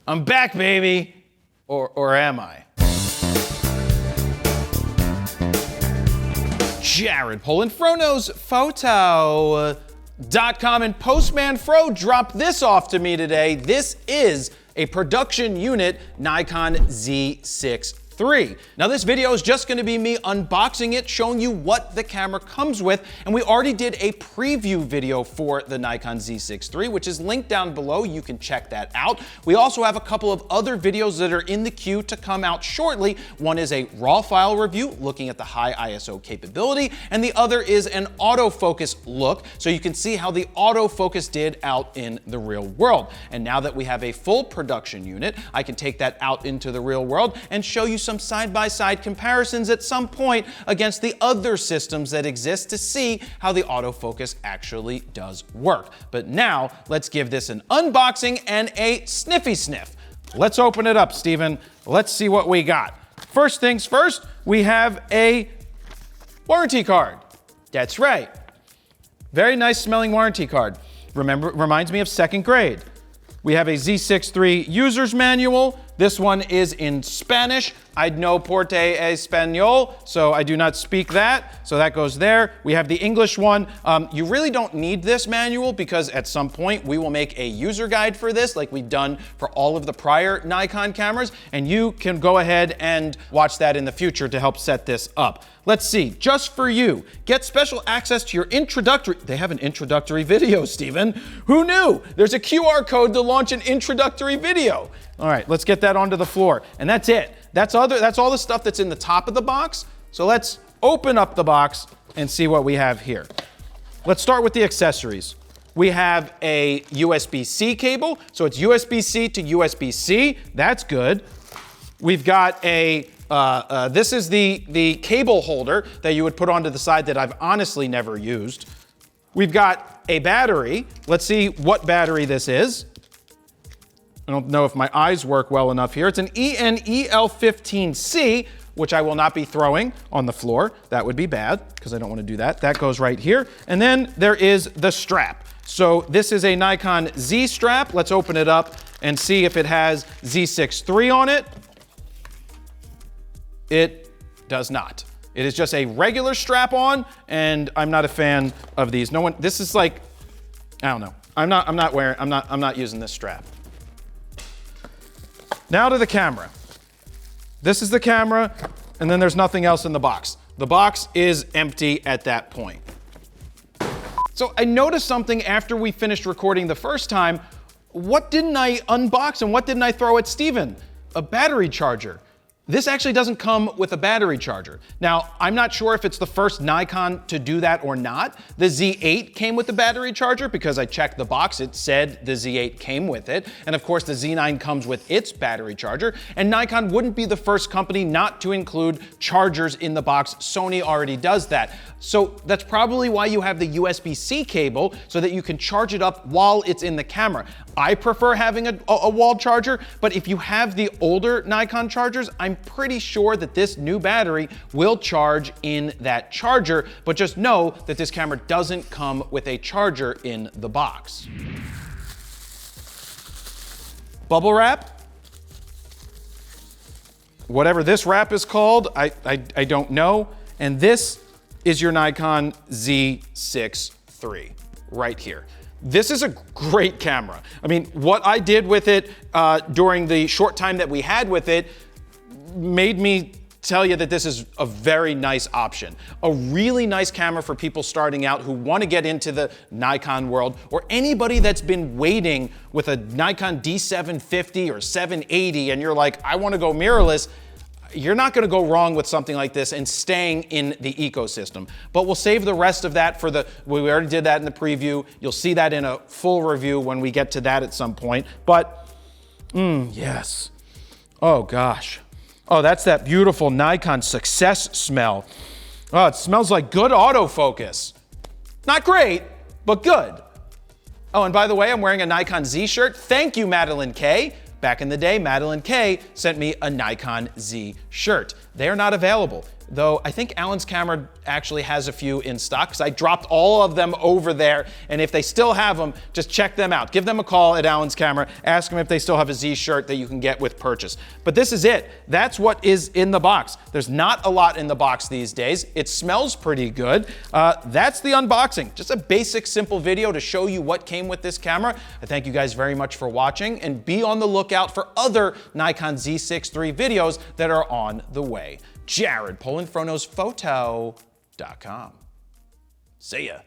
I'm back, baby. Or am I? Jared Polin, FroKnowsPhoto.com, and Postman Fro dropped this off to me today. This is a production unit Nikon Z6 III. Now this video is just going to be me unboxing it, showing you what the camera comes with, and we already did a preview video for the Nikon Z6 III, which is linked down below. You can check that out. We also have a couple of other videos that are in the queue to come out shortly. One is a raw file review looking at the high ISO capability, and the other is an autofocus look, so you can see how the autofocus did out in the real world. And now that we have a full production unit, I can take that out into the real world and show you some side-by-side comparisons at some point against the other systems that exist to see how the autofocus actually does work. But now, let's give this an unboxing and a sniffy sniff. Let's open it up, Steven. Let's see what we got. First things first, we have a warranty card. That's right. Very nice smelling warranty card. Reminds me of second grade. We have a Z6 III user's manual. This one is in Spanish. I no porte español, so I do not speak that, so that goes there. We have the English one. You really don't need this manual because at some point we will make a user guide for this like we've done for all of the prior Nikon cameras, and you can go ahead and watch that in the future to help set this up. Let's see, just for you, get special access to your introductory, they have an introductory video, Steven. Who knew? There's a QR code to launch an introductory video. All right, let's get that onto the floor, and that's it. That's all the stuff that's in the top of the box. So let's open up the box and see what we have here. Let's start with the accessories. We have a USB-C cable, so it's USB-C to USB-C. That's good. We've got a, this is the cable holder that you would put onto the side that I've honestly never used. We've got a battery. Let's see what battery this is. I don't know if my eyes work well enough here. It's an ENEL15C, which I will not be throwing on the floor. That would be bad, because I don't want to do that. That goes right here. And then there is the strap. So this is a Nikon Z strap. Let's open it up and see if it has Z6 III on it. It does not. It is just a regular strap on, and I'm not a fan of these. No one, this is like, I don't know. I'm not using this strap. Now to the camera. This is the camera, and then there's nothing else in the box. The box is empty at that point. So I noticed something after we finished recording the first time. What didn't I unbox and what didn't I throw at Steven? A battery charger. This actually doesn't come with a battery charger. Now, I'm not sure if it's the first Nikon to do that or not. The Z8 came with the battery charger because I checked the box. It said the Z8 came with it. And of course, the Z9 comes with its battery charger. And Nikon wouldn't be the first company not to include chargers in the box. Sony already does that. So that's probably why you have the USB-C cable so that you can charge it up while it's in the camera. I prefer having a wall charger, but if you have the older Nikon chargers, I'm pretty sure that this new battery will charge in that charger, but just know that this camera doesn't come with a charger in the box. Bubble wrap. Whatever this wrap is called, I don't know. And this is your Nikon Z6 III right here. This is a great camera. I mean, what I did with it during the short time that we had with it made me tell you that this is a very nice option. A really nice camera for people starting out who want to get into the Nikon world, or anybody that's been waiting with a Nikon D750 or 780 and you're like, I want to go mirrorless. You're not going to go wrong with something like this and staying in the ecosystem. But we'll save the rest of that for we already did that in the preview. You'll see that in a full review when we get to that at some point. But, yes. Oh gosh. Oh, that's that beautiful Nikon Success smell. Oh, it smells like good autofocus. Not great, but good. Oh, and by the way, I'm wearing a Nikon Z shirt. Thank you, Madeline K. Back in the day, Madeline K sent me a Nikon Z shirt. They are not available. though I think Alan's camera actually has a few in stock because I dropped all of them over there. And if they still have them, just check them out. Give them a call at Alan's camera. Ask them if they still have a Z shirt that you can get with purchase. But this is it. That's what is in the box. There's not a lot in the box these days. It smells pretty good. That's the unboxing. Just a basic, simple video to show you what came with this camera. I thank you guys very much for watching, and be on the lookout for other Nikon Z6 III videos that are on the way. Jared, Polin, FroKnowsPhoto.com. See ya.